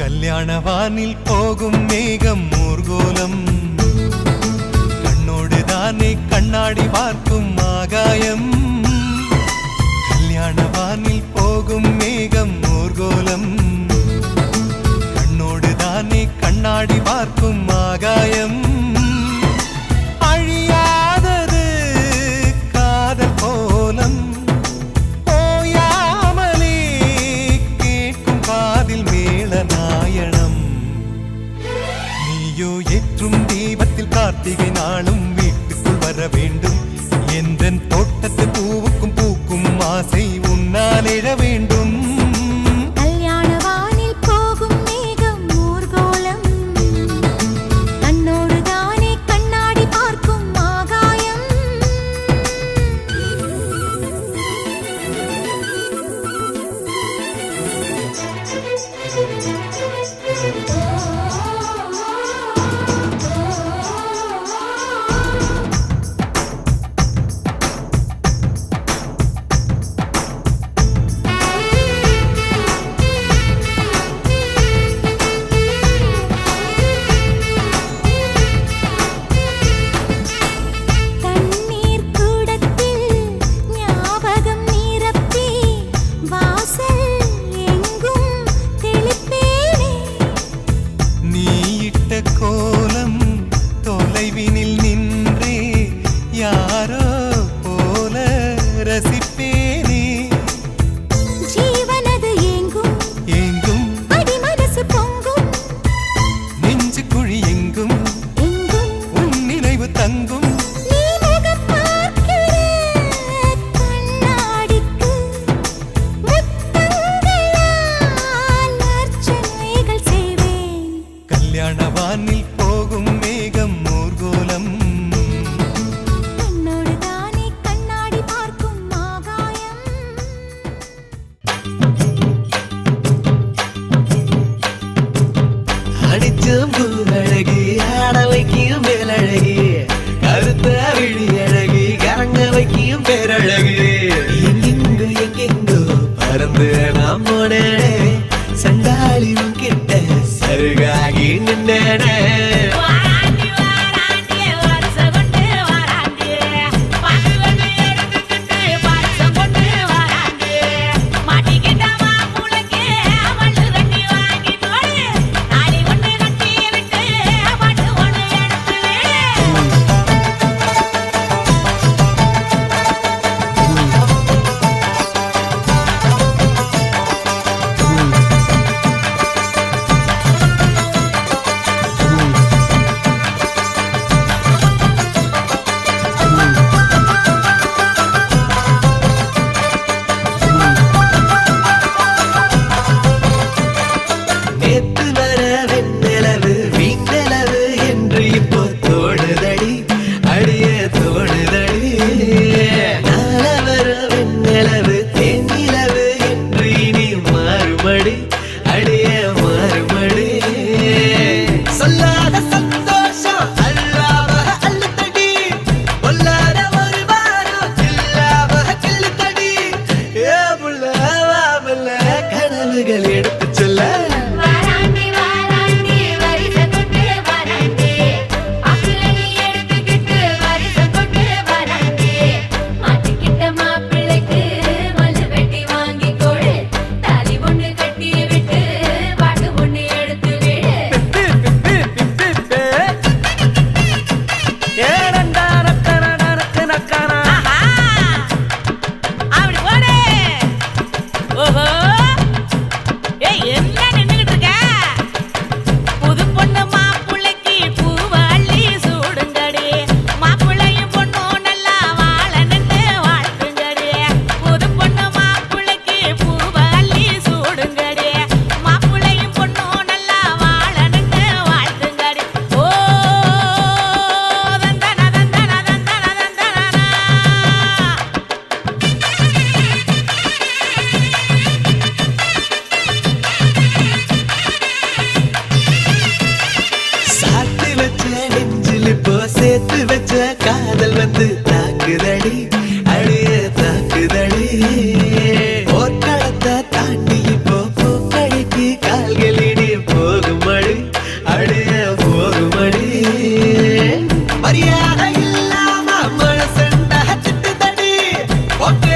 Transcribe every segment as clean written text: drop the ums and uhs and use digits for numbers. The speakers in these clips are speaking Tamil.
கல்யாணவானில் போகும் மேகம் ஊர்கோலம், கண்ணோடு தானே கண்ணாடி பார்க்கும் ஆகாயம். கல்யாணவானில் போகும் மேகம் ஊர்கோலம், கண்ணோடு தானே கண்ணாடி பார்க்கும் ஆகாயம். அழியாதது காதல் கோலம், ஓயாமலே கேட்கும் காதில் மேளநாயணம். நீயோ ஏற்றும் தீபத்தில் கார்த்திகை நாளும் வீட்டுக்குள் வர வேண்டும். எந்தன் தோட்டத்து பூவுக்கும் பூக்கும் ஆசை உன்னால் எழ வேண்டும். கோலம் தொலைவினில் நின்றே யாரோ போல ரசிப்பேனே. ஜீவனது ஏங்கும் ஏங்கும் அடி மனசு பொங்கும், நெஞ்சு குழி எங்கும் எங்கும் உன் நினைவு தங்கும். நீ முகம் பார்க்கிற கண்ணாடிக்கு முத்தங்களால் அர்ச்சனைகள் செய்வேன். கல்யாணவானில் போகும் மேகம் ஊர்கோலம், கண்ணோடு தானே கண்ணாடி பார்க்கும் ஆகாயம். அடிச்சும் பூவழகி ஆட வைக்கும் மேலழகி, கருத்த விழி அழகி கரங்க வைக்கும் பேரழகி. எங்கெங்கு எங்கெங்கோ பறந்து நாம் போனேனே, சண்டாளி கிட்ட சருகாகி நின்னேனே. சேர்த்து வச்ச காதல் வந்து தாக்குதடி அழிய தாக்குதடி போர்க்களத்தை தாண்டி இப்போ பூக்கடைக்கு கால்களிடி போகுமடி அழிய போகுமடி மரியாதை இல்லாம மனசண்டா திட்டுதடி ஒக்க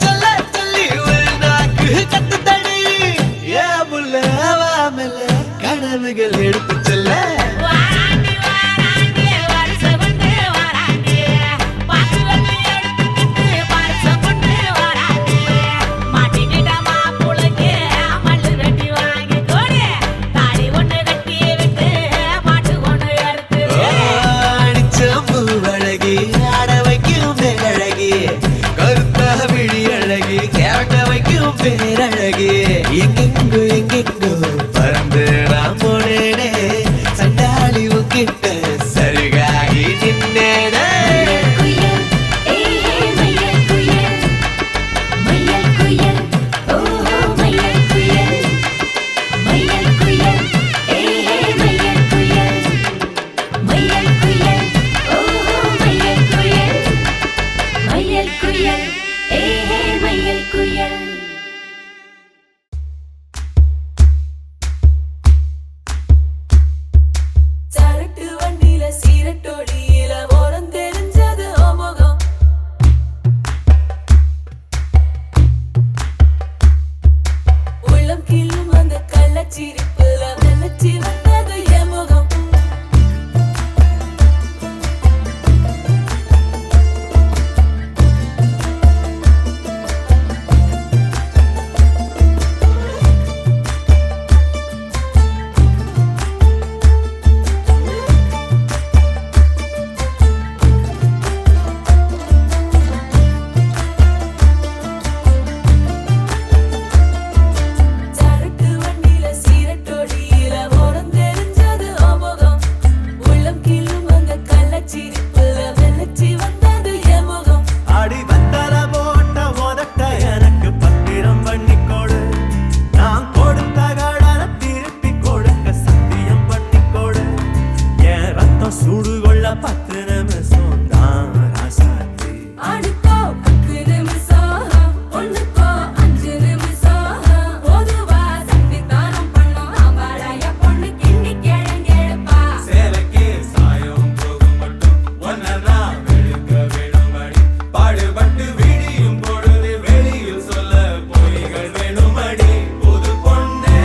சொல்ல சொல்லி ஒரு நாக்கு கட்டுதடி ஏ புள்ள வாமல கனவுகள் எடுத்து செல்ல வாராண்டி வாராண்டி வருஷம் கொண்டு வாராண்டி பாத்து வந்து எடுத்துக்கிட்டு வருஷம் கொண்டு வாராண்டி மாட்டிக்கிட்ட மாப்புளுக்கு மல்லு வெட்டி வாங்கி கொடு தாடி ஒண்ணு கட்டி விட்டு மாட்டு ஒண்ணு எடுத்து அடிச்சம்பு அழகி ஆட வைக்கும் பேரழகி கருத்த விழி அழகி கேட்ட வைக்கும் பேரழகி எங்கெங்கோ பறந்து நான் போனேனே சண்டாளி உங்கிட்ட சருகாகி நின்னேனே குயில் மையல் குயில் மையல் குயில் ஓஹோ மையல் குயில் மையல் குயில் மையல் குயில் மையல் குயில் ஓஹோ மையல் குயில் மையல் குயில் மையல் குயில் சரட்டு வண்டியில சீரட்டோடியில ஓரம் தெரிஞ்சது ஓமுகம் உள்ளம் கிள்ளும் அந்த கள்ளச்சிரிப்புல வெள்ளச்சி வந்தது என் முகம் சரட்டு வண்டியில சீரட்டோடியில ஓரம் தெரிஞ்சது ஓமுகம் உள்ளம் கிள்ளும் அந்த கள்ளச்சிரிப்புல வெள்ளச்சி வந்தது என் முகம் அடி வந்தல போட்ட உதட்ட எனக்கு பத்திரம் பண்ணி கொடு நான் கொடுத்த கடனை திருப்பி கொடுக்க சத்தியம் பண்ணி கொடு என் ரத்தம் சூடு கொள்ள 10 நிமிஷம் தான் ராசாத்தி அடுக்கோ 10 நிமிஷம் ஒண்ணுக்கோ 5 நிமிஷம் பொதுவா சந்தித்தானம் பண்ணோம் அவளைய பொண்ணு கிண்டி கேளுங்கேப்பா சேலைக்கு சாயம் போகும் மட்டும் ஒன்னதான் வெளுக்க வேணுமடி பாடுபட்டு விடியும் பொழுது வெளியில் சொல்ல பொய்கள் வேணுமடி புது பொண்ணே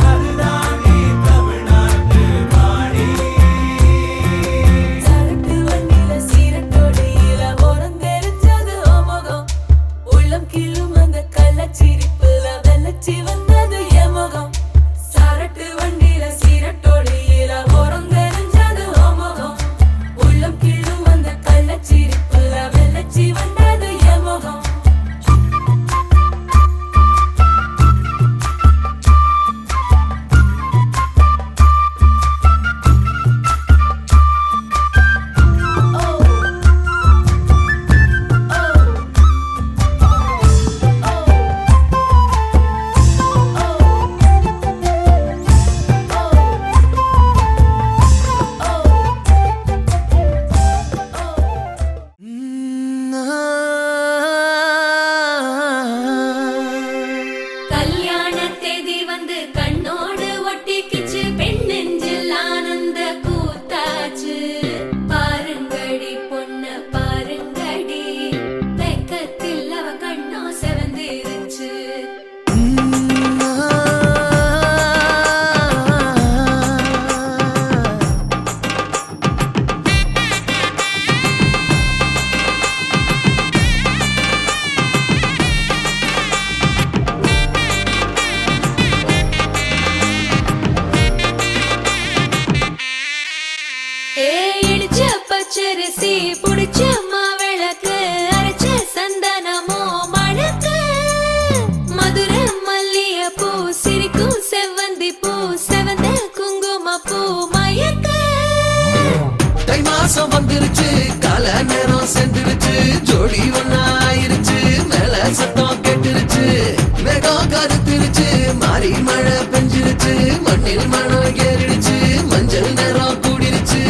அதுதான் நீ தமிழ்நாட்டு வாணி சரட்டு வண்டியில சீரட்டோடியில ஓரம் தெரிஞ்சது ஓமுகம் உள்ளம் கிள்ளும் அந்த கள்ளச்சிரிப்புல வெள்ளச்சி வந்தது என் முகம் சரட்டு வண்டியில சீரட்டோடியில ஓரம் தெரிஞ்சது ஓமுகம் உள்ளம் கிள்ளும் அந்த கள்ளச்சிரிப்புல வெள்ளச்சி வந்தது என் முகம் கல்யாண தேதி வந்து கண்ணோடு ஒட்டிக்கிச்சு பெண் நெஞ்சில் ஆனந்த கூத்தாச்சு பாருங்கடி பொண்ணு பாருங்கடி வெக்கத்தில் அவ கண்ணோ செவந்திருச்சு இடிச்ச பச்சரிசி புடிச்ச மாவிளக்கு அரைச்ச சந்தனமோ மணக்கு மதுரை மல்லிய பூ சிரிக்கும் செவ்வந்தி பூ செவந்த குங்கும பூ மயக்க தை மாசம் வந்துருச்சு கால நேரம் சென்றுருச்சு ஜோடி ஒன்னாயிருச்சு மேல சத்தம் கேட்டுருச்சு மேகம் கருத்துருச்சு மாறி மழை பெஞ்சிருச்சு மண்ணில் மணம் ஏறிடுச்சு மஞ்சள் நேரம் கூடிருச்சு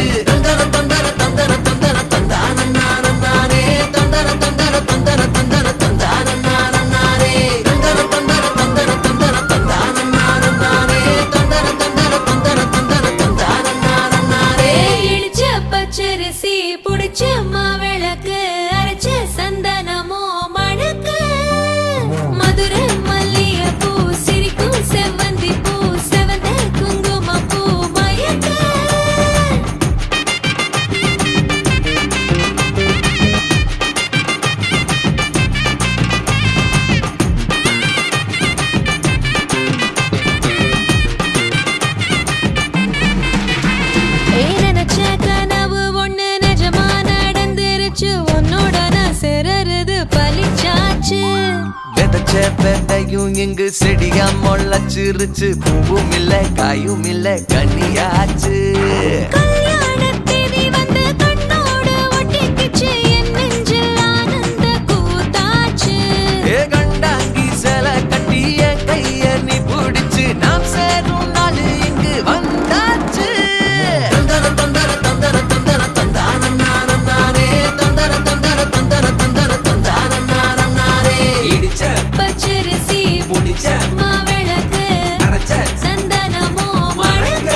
கையும் எங்கு செடியா முளைச்சிருச்சு பூவும் இல்ல காயும் இல்ல கனியாச்சு கல்யாணத் தேதி வந்து கண்ணோடு ஒட்டிக்கிச்சு என் நெஞ்சில் ஆனந்த கூத்தாச்சு ஏ கண்டாங்கி சில கட்டி என் கைய நீ பிடிச்சு நாம் சேரும் நாள் இங்கு வந்தாச்சு தந்தர தந்தர தந்தர தந்தர தந்தானம் நானம் நானே தந்தர தந்தர தந்தர தந்தர தந்தானம் நானம் நானே இடிச்ச பச்சரிசி புடிச்ச மாவிளக்கு அரைச்ச சந்தனமோ மணக்க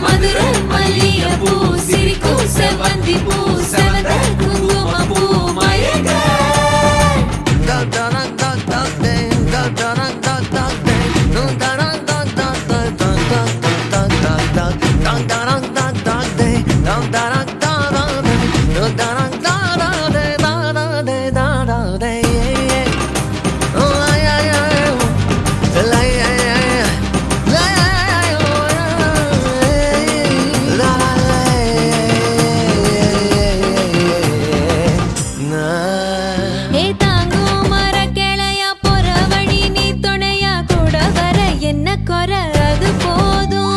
மதுரை மல்லிகைப்பூ சிரிக்கும் செவ்வந்தி பூ செவந்த குங்குமப்பூ மயக்க ஏ தாங்கும் மரக்கிளையா போற வழி நீ துணையா கூட வர என்ன குறை அது போதும்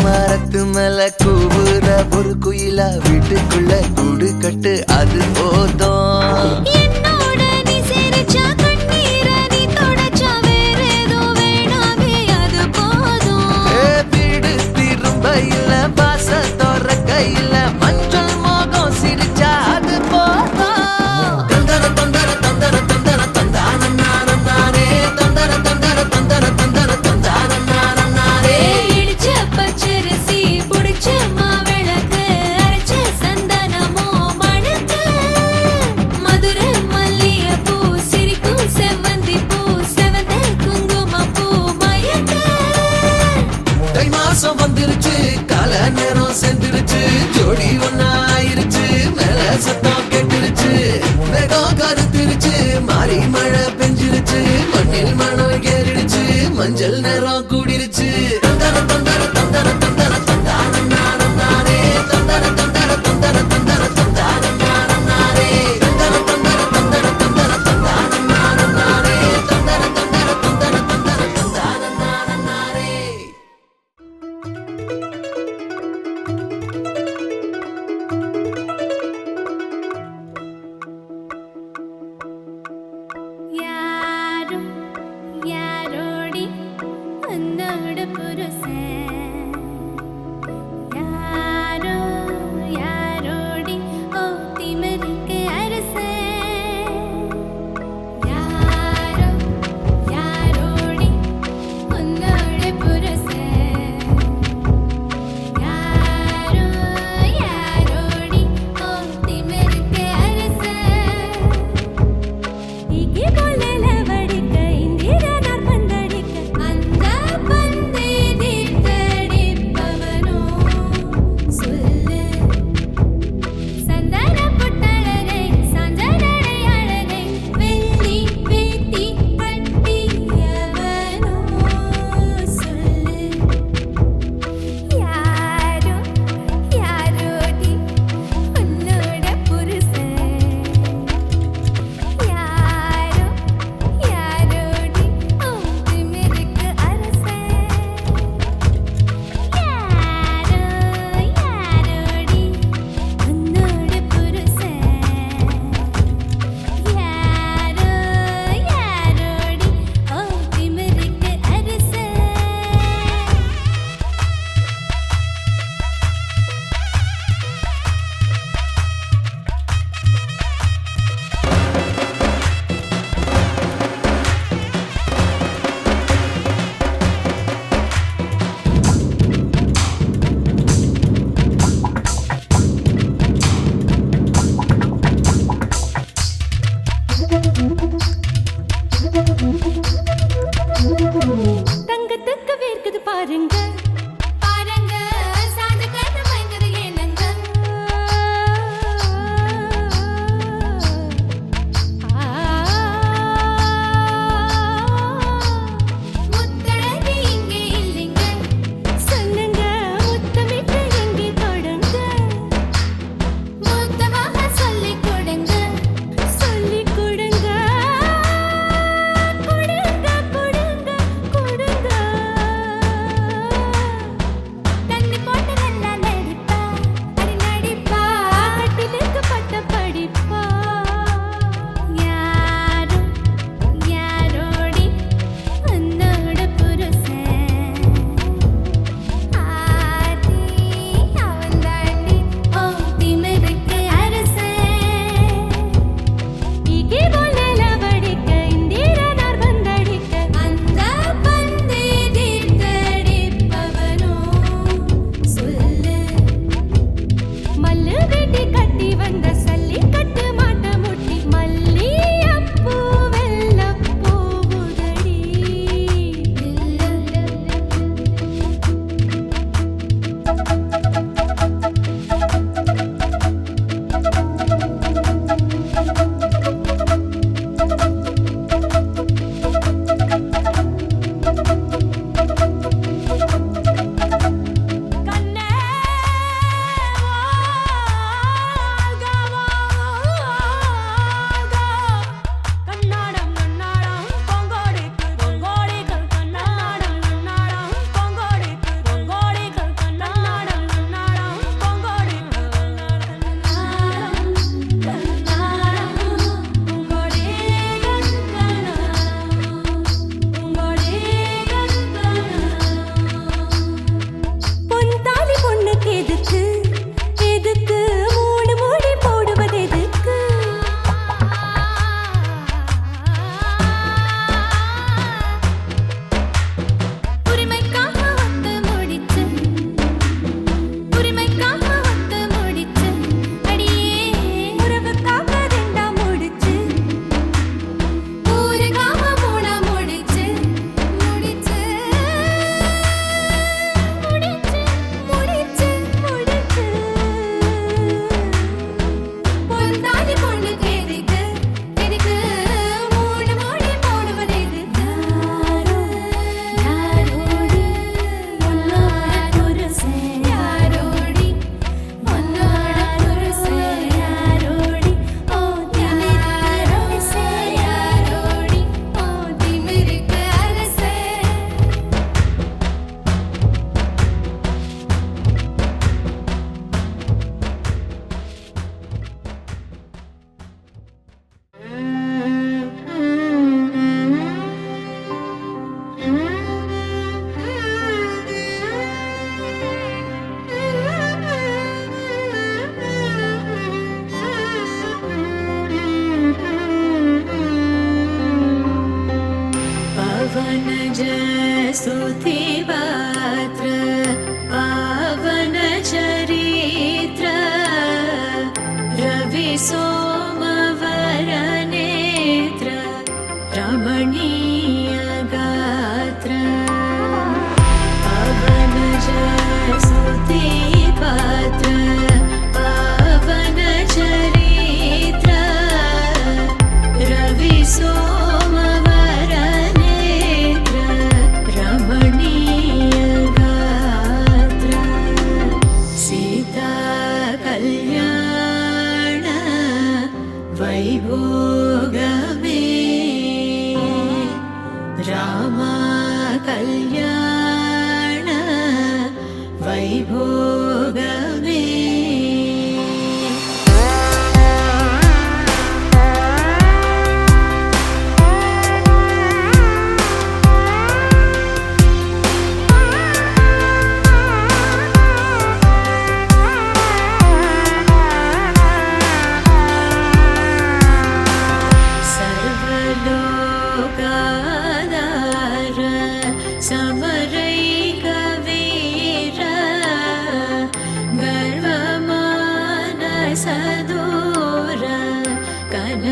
மரத்து மேல கூவுற ஒரு குயிலா வீட்டுக்குள்ள கூடு கட்டு அது போதும் என்னோட நீ சிரிச்சா கண்ணீரை நீ தொடச்சா வேற ஏதோ வேணாமே அது போதும் வீடு திரும்ப இல்ல பாச தோற கையில மஞ்சள் மோகம் சிரிச்சா அது போதும் தந்தர தந்தர தந்தர தந்தர தந்தானம் நானம் நானே தந்தர தந்தர தந்தர தந்தர தந்தானம் நானம் நானே இடிச்ச பச்சரிசி புடிச்ச மாவிளக்கு அரைச்ச சந்தனமோ மணக்க மதுரை மல்லிகைப்பூ சிரிக்கும் செவ்வந்தி பூ செவந்த குங்குமப்பூ மயக்க தை மாசம் வந்துருச்சு கால நேரம் சென்றுருச்சு ஜோடி ஒன்னா ஆயிருச்சு மேல சத்தம் கேட்டுருச்சு வேகம் கருத்திருச்சு மாறி மழை பெஞ்சிருச்சு மண்ணில் மணம் ஏறிடுச்சு மஞ்சள் நேரம் கூடிருச்சு தந்தர தந்தர தந்தர தந்தர தந்தானம் நானம் நானே தந்தர தந்தர தந்தர தந்தர தந்தானம் நானம் நானே தந்தர தந்தர தந்தர தந்தர தந்தானம் நானம் நானே தந்தர தந்தர தந்தர தந்தர தந்தானம் நானம் நானே யாரும் யாரோடி அந்த स्तुतिपात्र पावन चरित्र रवि सोमवरनेत्र रमणीय गात्र पावन स्तुतिपात्र पावन चरित्र रवि सोमवरनेत्र रमणीय गात्र सीता कल्याण वैभोगमे रामा कल्याण वैभोगमे सर्वलोकाधार समरैकवीर गर्वमानसदूर कनकागधीर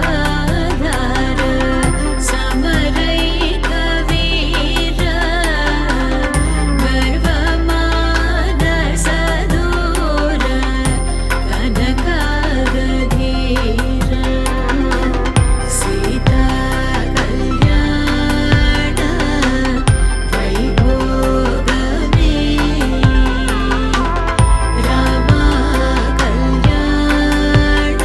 सर्वलोकाधार समरैकवीर गर्वमानसदूर कनकागधीर सीता कल्याण वैभोगमे रामा कल्याण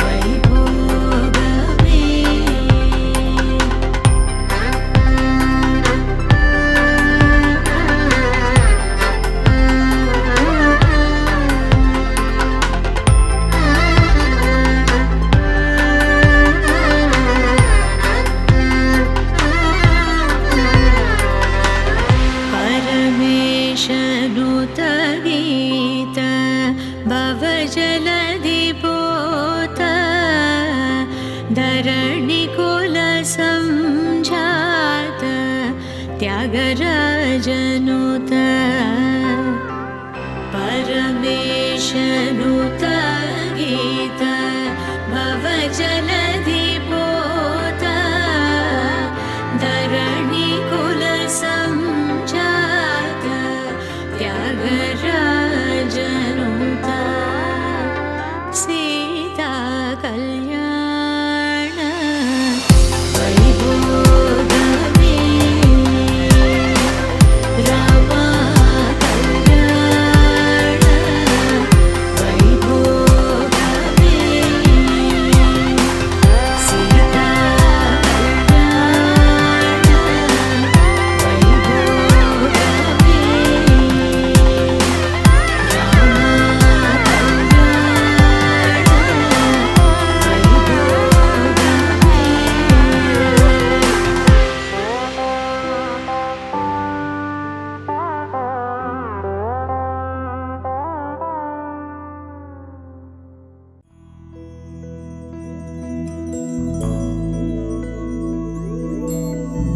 वैभोगमे परमेशनुत गीत भवजलधिपोत धरणिकुल संजात त्यागराजनुत परमेशनुत गीत भवजलधिपोत धरणिकुल संजात त्यागराजनुत सीता कल्याण वैभोगमे रामा कल्याण वैभोगमे सीता कल्याण वैभोगमे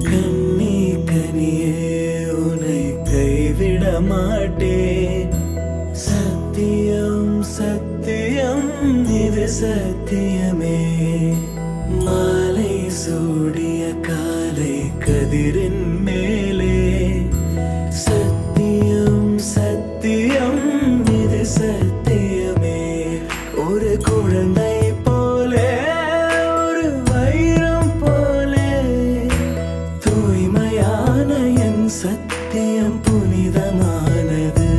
கண்ணே கனியே உன்னை கைவிட மாட்டேன் சத்தியம் சத்தியம் இது சத்தியமே மாலை சூடிய காலை கதிரின் மேலே சத்தியம் சத்தியம் இது சத்தியமே ஒரு குழந்தை போலே ஒரு வைரம் போலே தூய்மையான என் சத்தியம் புனிதமானது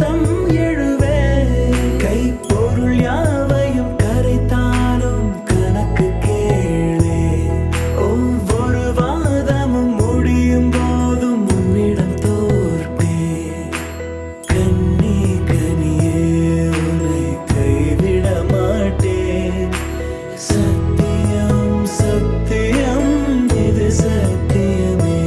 வலம் எழுவே கைப்பொருள் யாவையும் கரைத்தாலும் கணக்கு கேளே ஒவ்வொரு வாதமும் முடியும் போதும் உன்னிடம் தோற்பே கண்ணி கனியே உன்னை கைவிட மாட்டேன் சத்தியம் சத்தியம் இது சத்தியமே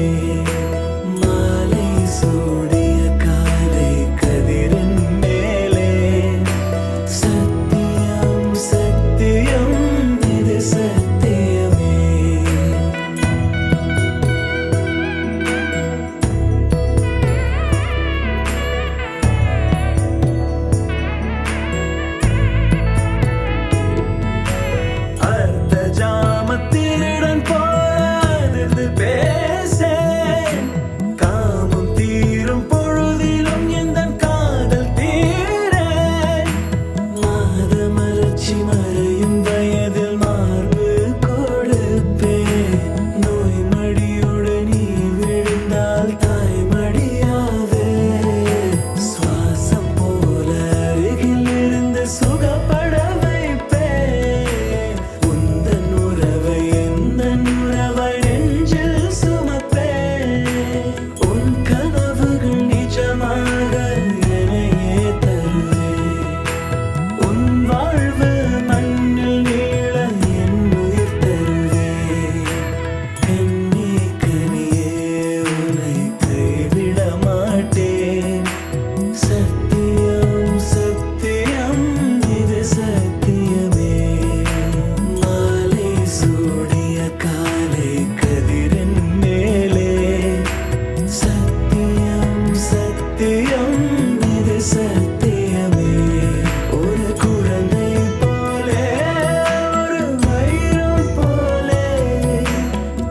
மாலை சூடிய காலை கதிரின் மேலே சத்தியம் சத்தியம் இது சத்தியமே அர்த்த ஜாமத்திருடன் போது பேசே காமம் தீரும் பொழுதிலும் எந்தன் காதல் தீர மாதமலர்ச்சி மறையும் வயதில் மார்பு கொடுப்பே நோய் மடியோடு நீ விழுந்தால் தாய்மடியாவே சுவாசம் போல அருகில் இருந்து சுகப்பட வைப்பே உந்தன் உறவை எந்தன் உறவை நெஞ்சில் சுமப்பே உன் கனவுகள் நிஜமாக என்னையே தருவே உன் வாழ்வு மண்ணில் நீள என் உயிர் தருவே கண்ணி கனியே உன்னை கைவிட மாட்டேன் சத்தியம் சத்தியம் இது சத்தியமே மாலை சூடிய காலை கதிரின் மேலே சத்தியம் சத்தியம் இது சத்தியமே ஒரு குழந்தை போலே ஒரு வைரம் போலே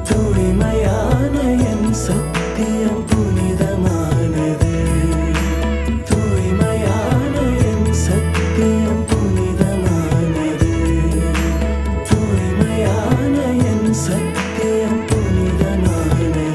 தூய்மையான என் சத்தியம் புனிதமானது தூய்மையான என் சத்தியம் புனிதமானது தூய்மையான என் சத்தியம் புனிதமானது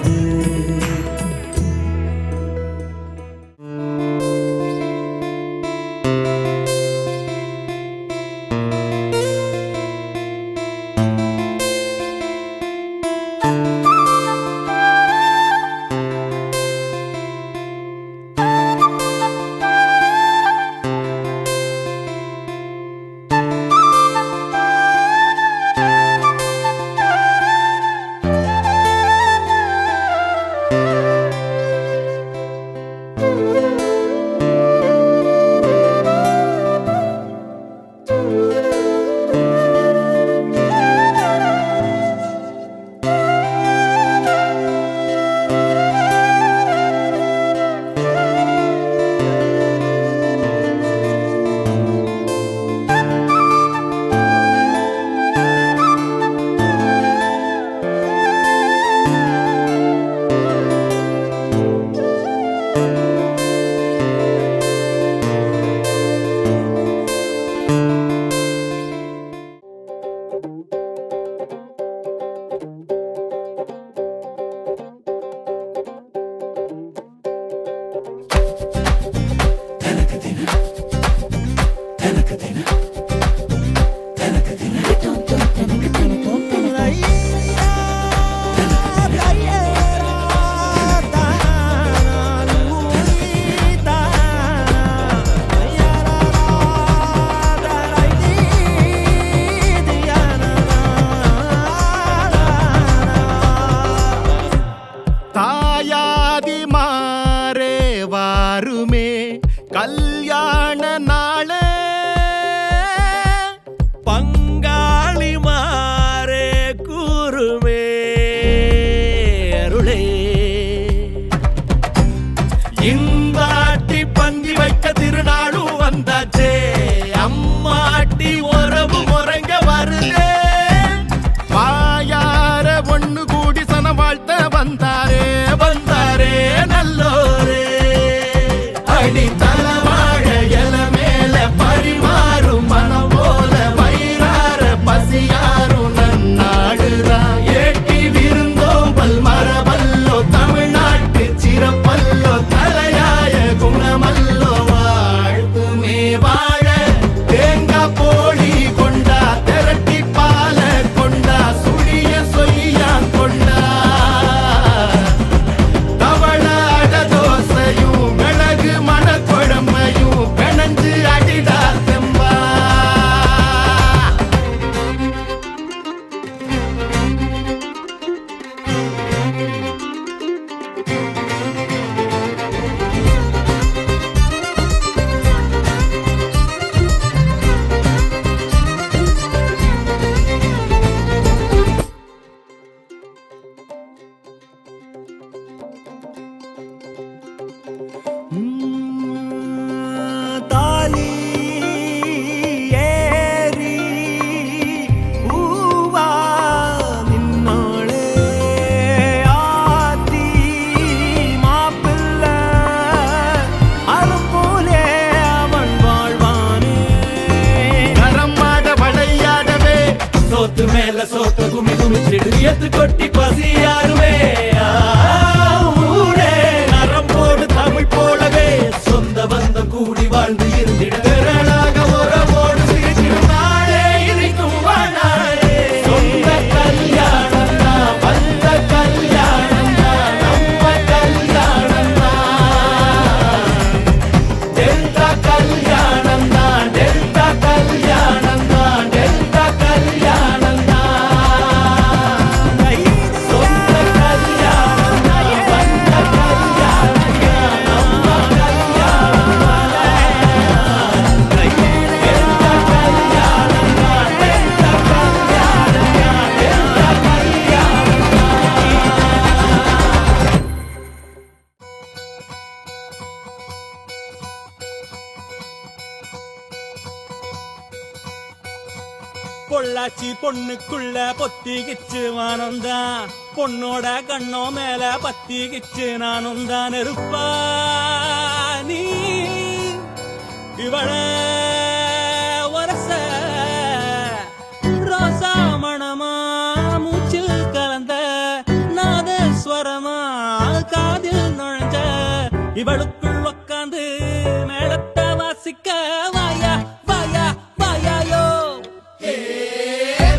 கல்யாண நாளே பங்காளி மாறே கூறுமே அருளே இந்தாட்டி பந்தி வைக்க திருநாளும் வந்தாச்சே அம்மாட்டி உறவு முறைங்க வருதே வாயார ஒண்ணு கூடி சன வாழ்த்த வந்தாரே வந்தாரே நல்லோரே அடி தலவாழ இல மேல சோத்த குமி குமிச்சிடு எத்து கொட்டி பசி யாருமே ஊரே நரம் போடு தமிழ் போலவே சொந்த பந்தம் கூடி வாழ்ந்து இருந்திட திரளாக உறவோடு சிரிக்கும் நாளே இனிக்கும் வாழாளே சொந்த கல்யாணம் தான் வந்த கல்யாணம் தான் நம்ம கல்யாணம் தான் டெல்டா கல்யாணம் தான் டெல்டா கல்யாணம் தான் டெல்டா கல்யாணம் தான் சொந்த கல்யாணம் தான் வந்த கல்யாணம் தான் நம்ம கல்யாணம் தான் டெல்டா கல்யாணம் தான் டெல்டா கல்யாணம் தான் டெல்டா கல்யாணம் பொள்ளாச்சி பொண்ணுக்குள்ள பொத்திக்கிச்சு வானந்தான் பொண்ணோட கண்ணோ மேல பத்திக்கிச்சு நானும் தான் இருப்பா நீ இவள வரச ரோசா மணமா மூச்சில் கலந்த நாதஸ்வரமா காதில் நுழைஞ்ச இவளுக்குள் உக்காந்து மேளத்தை வாசிக்க வாயா வாயா வாயாயோ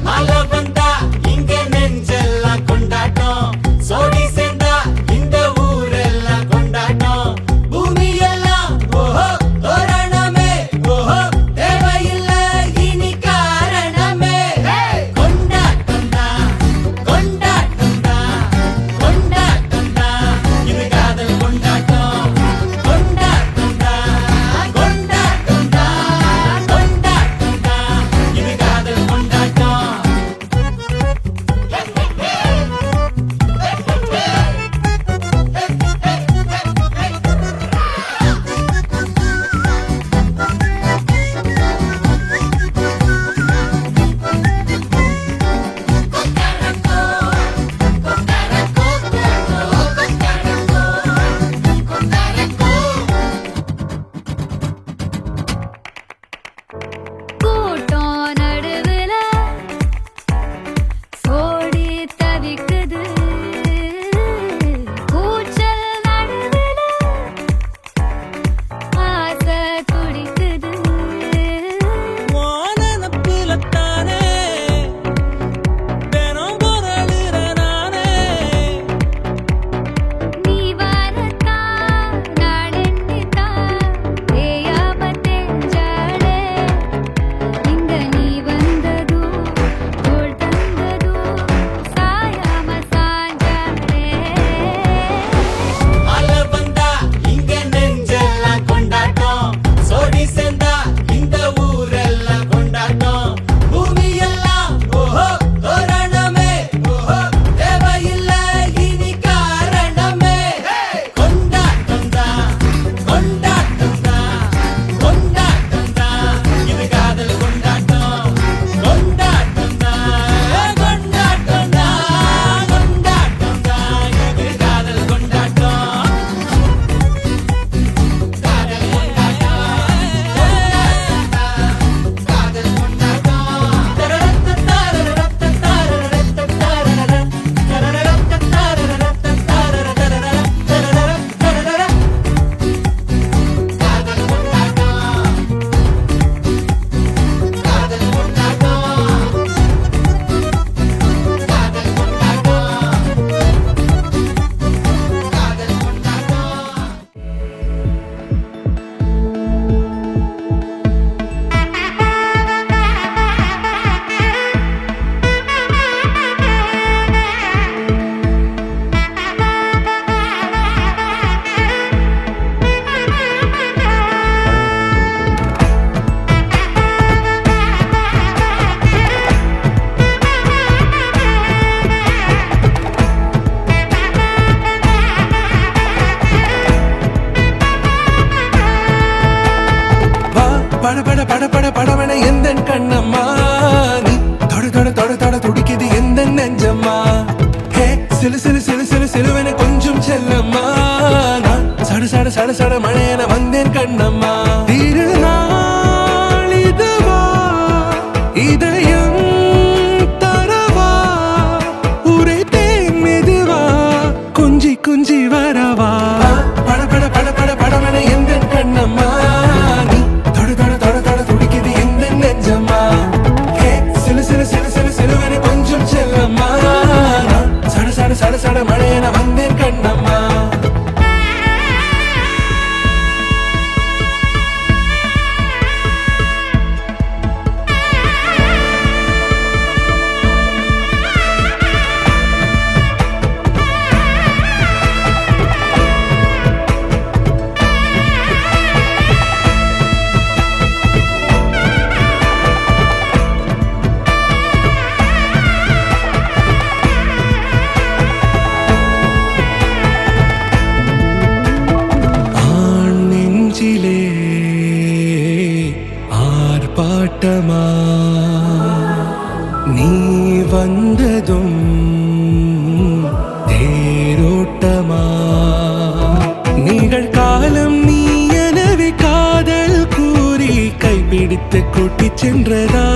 மழை வந்தா இங்க நெஞ்செல்லாம் கொண்டாட்டம் சோடி சேர்ந்தா இந்த ஊரெல்லாம் கொண்டாட்டம் பூமி எல்லாம் ஓஹோ தோரணமே ஓஹோ தேவையில்லை இனி காரணமே கொண்டாட்டம் தான் கொண்டாட்டம் தான் கொண்டாட்டம் தான் இது காதல் கொண்டாட்டம் கொண்டாட்டம் தான் கொண்டாட்டம் தான் கொண்டாட்டம் தான் இது காதல் கொண்டாட்டம் கூட்டம் நடுவுல ஓடி தவிக்குது கூச்சல் நடுவுல ஆசை துடிக்குது வானனப்புலத்தானே தினம் பொருளுற நானே நீ வரத்தா நாளெண்ணித்தா தேயாம தெஞ்சாளே இங்க நீ வந்ததோ தோள் தந்ததோ சாயாம சாஞ்சாளே மழை வந்தா இங்க நெஞ்செல்லாம் கொண்டாட்டம் சோடி சேர்ந்தா இந்த ஊரெல்லாம் கொண்டாட்டம் பூமி எல்லாம் ஓஹோ தோரணமே ஓஹோ தேவையில்லை இனி காரணமே கொண்டாட்டம் தான் கொண்டாட்டம் தான் கொண்டாட்டம் தான் இது காதல் கொண்டாட்டம் கொண்டாட்டம் தான் கொண்டாட்டம் தான் கொண்டாட்டம் தான் இது காதல் கொண்டாட்டம் வா பட பட பட பட படவன எந்த கண்ணம்மா நீ தொட தொட தொட தொட துடிக்குது எந்த நெஞ்சம்மா ஹே சிலு சிலு சிலு சிலு சிலுவன கொஞ்சம் செல்லம்மா நான் சட சட சட சட மழையன வந்தேன் கண்ணம்மா திருநாள் இதுவா இதயம் தரவா ஆட்டமா நீ வந்ததும் தேரோட்டமா நிகழ்காலம் நீ எனவே காதல் கூறி கைப்பிடித்து கூட்டிச் சென்றதா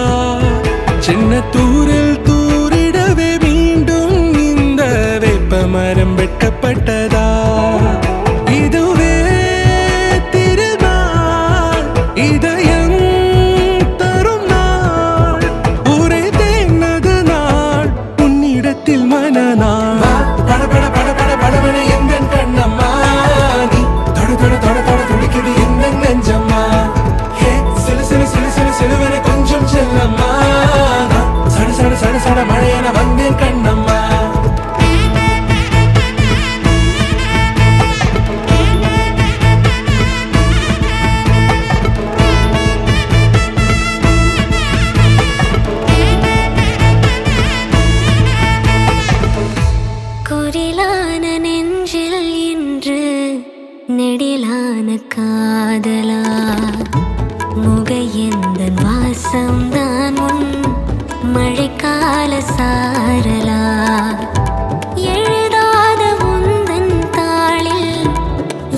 சின்ன தூரில் தூரிடவே மீண்டும் இந்த வேப்பமரம் வெட்கப்பட்டதா இதுவே திருநாள் இதயம் தரும் நாள் ஒரே தேனது நாள் உன்னிடத்தில் மனநாள் பட பட பட பட படவன எந்த கண்ணம்மா நீ தொட தொட தொட தொட துடிக்குது எந்த நெஞ்சம்மா ஹே சிலு சிலு சிலு சிலு சிலுவன கொஞ்சம் செல்லம்மா சட சட சட சட மழையென வந்தேன் கண்ணம்மா குரிலான நெஞ்சில் இன்று நெடிலான காதலா முகையெந்தன் வாசம்தான் உன் மழைக்கால சாரலா எழுதாத உந்தன் தாளில்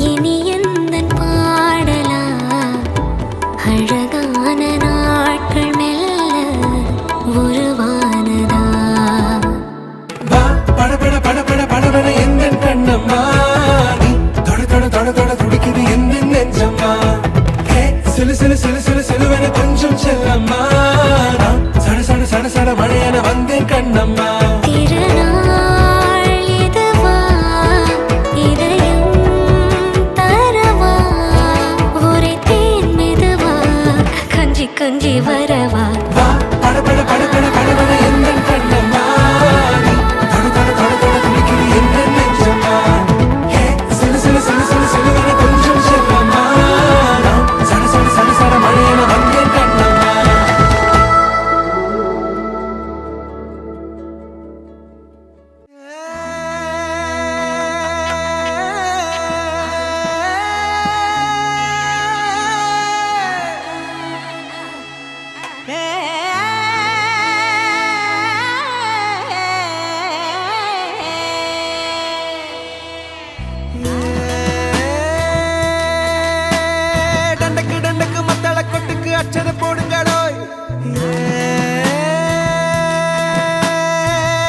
இனி எந்தன் பாடலா அழகான நாட்கள் மெல்ல உருவானதா பட பட பட பட படவன எந்த கண்ணம்மா நீ தொட தொட தொட தொட துடிக்குது எந்த நெஞ்சம்மா ஹே சிலு சிலு சிலு சிலு சிலுவன கொஞ்சம் செல்லம்மா சட சட சட சட மழையென வந்தேன் கண்ணம்மா திருநாள் இதுவா இதயம் தரவா ஒரே தேன் மெதுவா கஞ்சி கஞ்சி வரவா பட பட பட பட படவன எந்த கண்ணம்மா நீ தொட தொட தொட தொட துடிக்குது எந்த நெஞ்சம்மா ஹே சிலு சிலு சிலு சிலு சிலுவன கொஞ்சம் செல்லம்மா சட சட சட சட மழையென வந்தேன் கண்ணம்மா டண்டக்கு டண்டக்கு மத்தள கொட்டுக்கு அச்சத போடுங்களோய்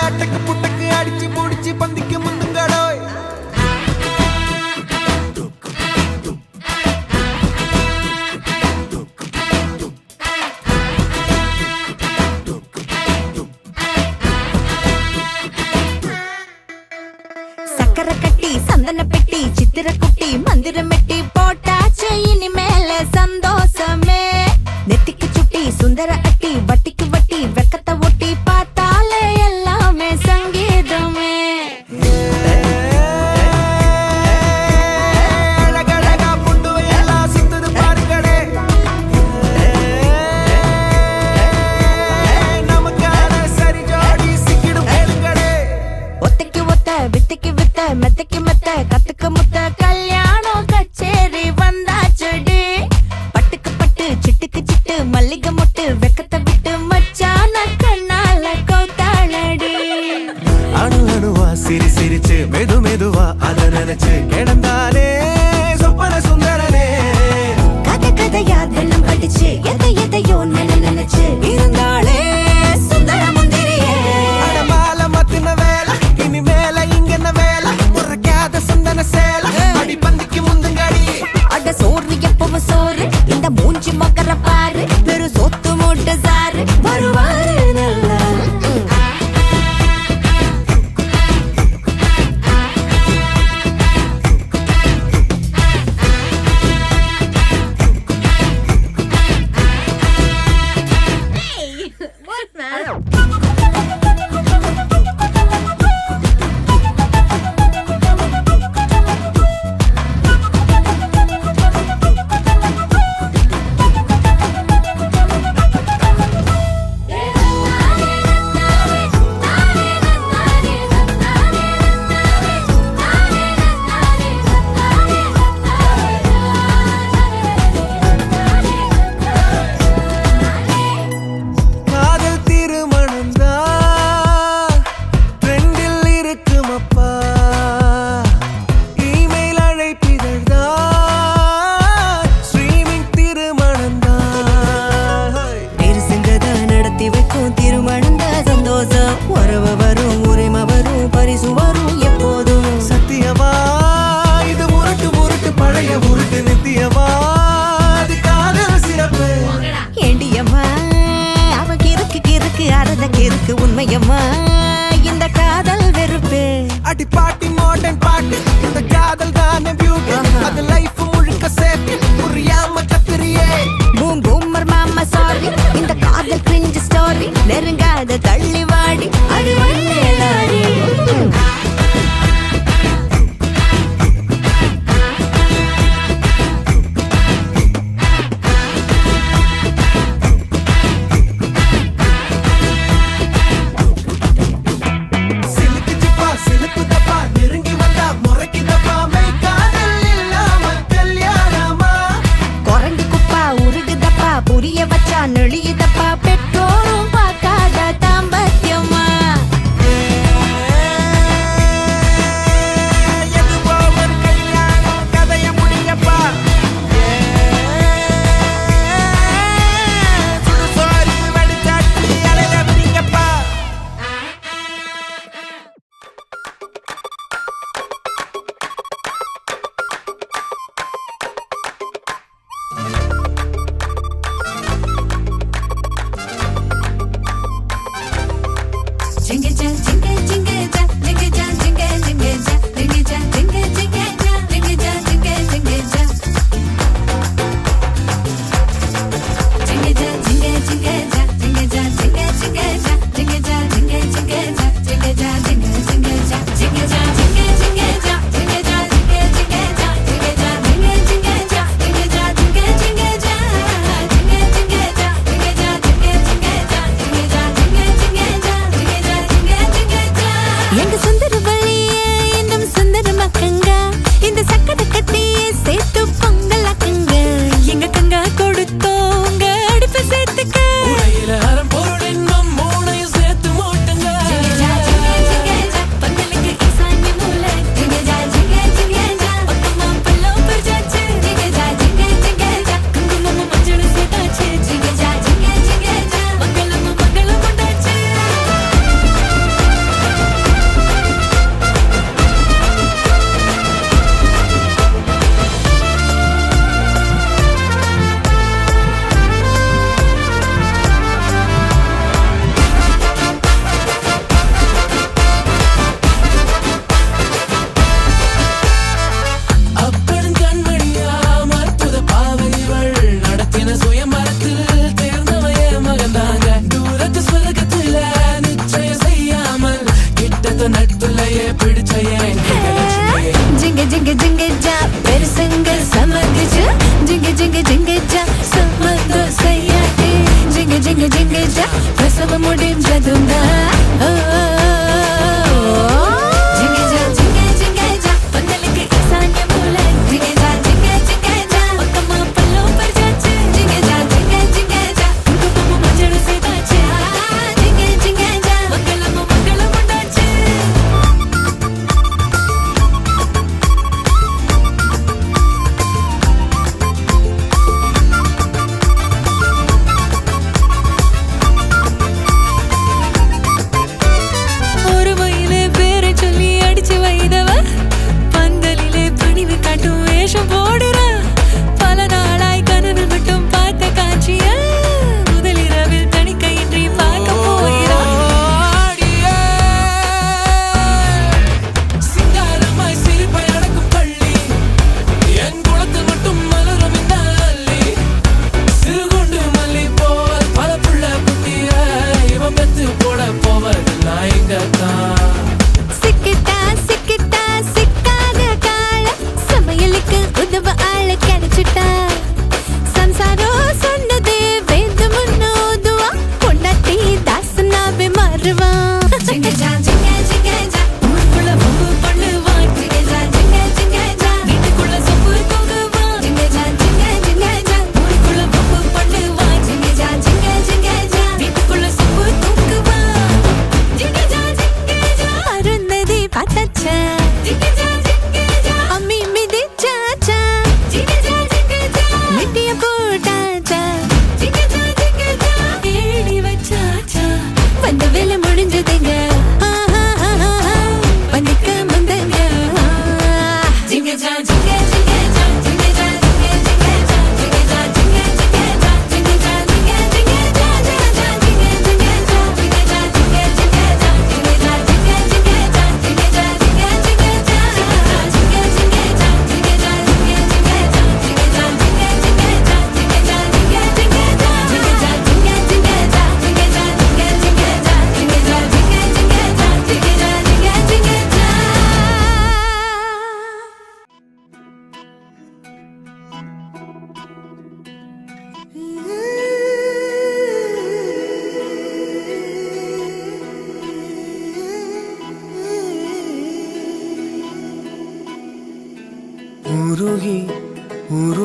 அட்டக்கு புட்டக்கு அடிச்சு முடிச்சு பந்திக்கு முந்துங்களோய் சக்கரை கட்டி சந்தன பெட்டி சித்திர குட்டி மந்திரம் மெட்டி போட்டாச்சு இனிமேல சந்தோஷமே நெத்திக்கு சுட்டி சுந்தர அட்டி வட்டிக்கு வட்டி வெக்கத்தை ஒட்டி பார்த்தாலே எல்லாமே சங்கீதமே அழகழகா புண்டுவை எல்லாம் சுத்துது பாருங்களே நமக்கான சரி ஜோடி சிக்கிடும் கேளுங்களே ஒத்தைக்கு ஒத்த வித்தைக்கு வித்த மெத்தைக்கு மெத்த கத்துக்கு முத்த கல்யாணம் கச்சேரி வந்தாச்சுடி பட்டுக்கு பட்டு சிட்டுக்கு சிட்டு மல்லிகை முட்டு வெக்கத்தை விட்டு மச்சான கண்ணால கௌத்தாளடி அணு அணுவா சிரி சிரிச்சு மெது மெதுவா அத நினைச்சு கிடந்தாலே சொப்பன சுந்தரனே கதை கதையா தினம் படிச்சு எதையோ நினைச்சு இருந்தாலே சுந்தர முந்திரியே அடமால மத்தின வேலை இனி மேல இங்கென்ன வேலை முறைக்காத சந்தன சேலை அடி பந்திக்கு முந்துங்கடி அட சோறு எப்பவும் சோறு இந்த மூஞ்சி மக்கற பாரு பெரு சொத்து மூட்டை சாரு வருவாரு நல்லா காதல் தானே பியூட்டி அது லைஃப் முழுக்க சேர்த்து புரியாம கத்திரியே பூம் பூமர் மாமா சாரி இந்த காதல் கிரிஞ்சு ஸ்டோரி நெருங்காத தள்ளி வாடி அது வள்ளேலாடி சிலுக்கு சிப்பா சிலுக்கு தப்பா நெருங்கி வந்தா முறைக்குதப்பா மெய் காதல் இல்லாம கல்யாணமா குரங்கு குப்பா உருகுதப்பா புரிய வச்சா நெளியுதப்பா பெற்றோரும் பார்க்காத தாம்பத்தியமா எதுவோ ஒரு கல்யாணம் கதைய முடியப்பா சுடுசோறு வடிச்சாட்டி அலைய விடிங்கப்பா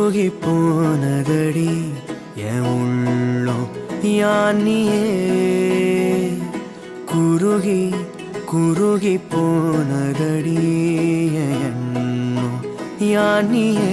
குறுகி போனதடி என் உள்ளம் யானியே குறுகி குறுகி போனதடி என் எண்ணம் யானியே